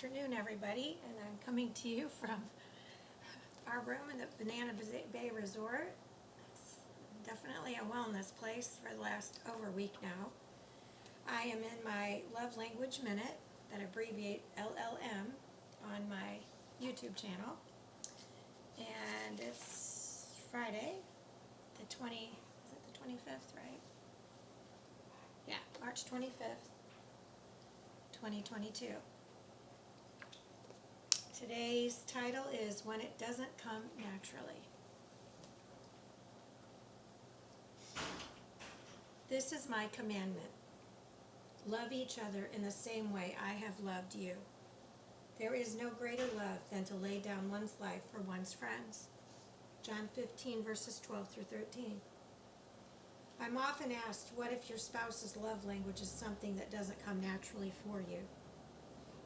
afternoon, everybody, and I'm coming to you from our room in the Banana Bay Resort. It's definitely a wellness place for the last over a week now. I am in my Love Language Minute, that abbreviate LLM, on my YouTube channel, and it's Friday, the 25th, right? Yeah, March 25th, 2022. Today's title is When It Doesn't Come Naturally. This is my commandment. Love each other in the same way I have loved you. There is no greater love than to lay down one's life for one's friends. John 15, verses 12 through 13. I'm often asked, what if your spouse's love language is something that doesn't come naturally for you?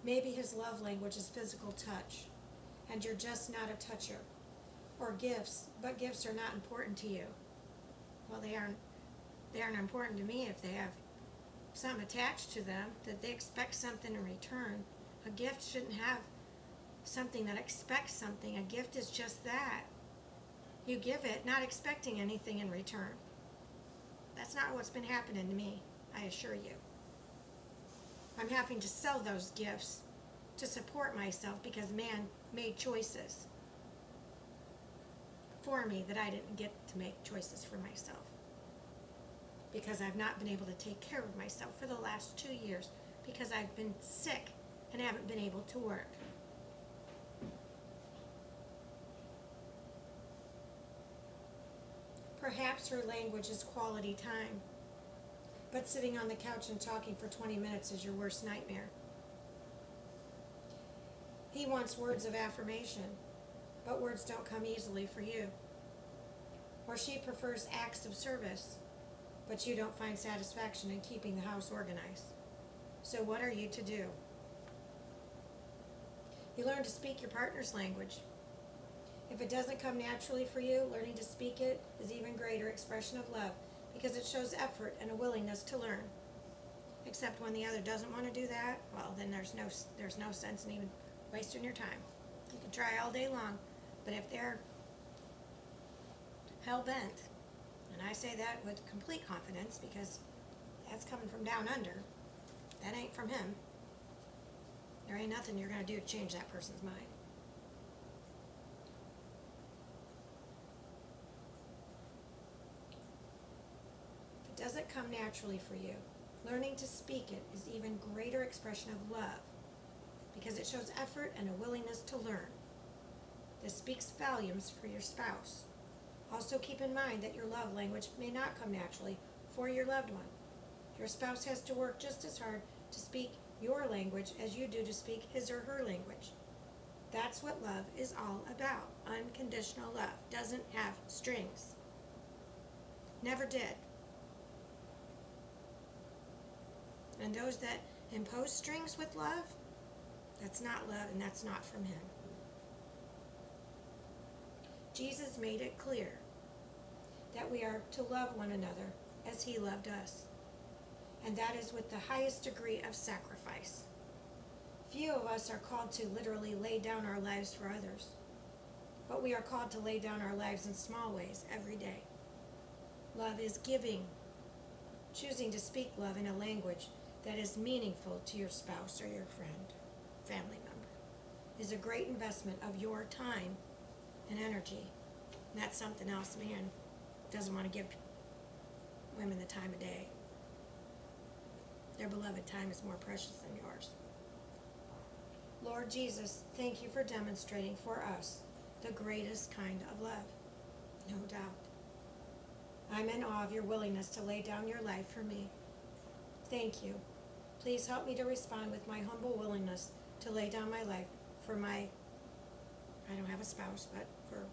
Maybe his love language is physical touch, and you're just not a toucher. Or gifts, but gifts are not important to you. Well, they aren't important to me if they have something attached to them, that they expect something in return. A gift shouldn't have something that expects something. A gift is just that. You give it not expecting anything in return. That's not what's been happening to me, I assure you. I'm having to sell those gifts to support myself because man made choices for me that I didn't get to make choices for myself. Because I've not been able to take care of myself for the last 2 years because I've been sick and haven't been able to work. Perhaps her language is quality time, but sitting on the couch and talking for 20 minutes is your worst nightmare. He wants words of affirmation, but words don't come easily for you. Or she prefers acts of service, but you don't find satisfaction in keeping the house organized. So what are you to do? You learn to speak your partner's language. If it doesn't come naturally for you, learning to speak it is even greater expression of love because it shows effort and a willingness to learn. Except when the other doesn't want to do that, well, then there's no sense in even wasting your time. You can try all day long, but if they're hell-bent, and I say that with complete confidence because that's coming from down under, that ain't from him. There ain't nothing you're going to do to change that person's mind. If it doesn't come naturally for you, learning to speak it is even greater expression of love because it shows effort and a willingness to learn. This speaks volumes for your spouse. Also keep in mind that your love language may not come naturally for your loved one. Your spouse has to work just as hard to speak your language as you do to speak his or her language. That's what love is all about. Unconditional love doesn't have strings. Never did. And those that impose strings with love, that's not love and that's not from him. Jesus made it clear that we are to love one another as he loved us. And that is with the highest degree of sacrifice. Few of us are called to literally lay down our lives for others, but we are called to lay down our lives in small ways every day. Love is giving, choosing to speak love in a language that is meaningful to your spouse or your friend, family member, is a great investment of your time and energy. And that's something else man doesn't want to give women the time of day. Their beloved time is more precious than yours. Lord Jesus, thank you for demonstrating for us the greatest kind of love, no doubt. I'm in awe of your willingness to lay down your life for me. Thank you. Please help me to respond with my humble willingness to lay down my life for I don't have a spouse, but for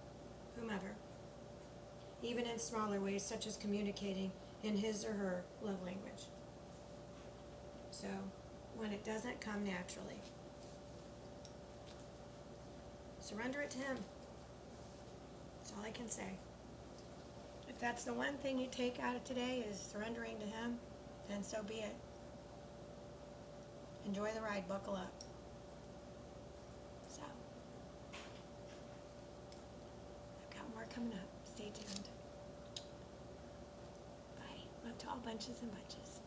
whomever. Even in smaller ways, such as communicating in his or her love language. So, when it doesn't come naturally, surrender it to him. That's all I can say. If that's the one thing you take out of today is surrendering to him, then so be it. Enjoy the ride. Buckle up. coming up. Stay tuned. Bye. Love to all bunches and bunches.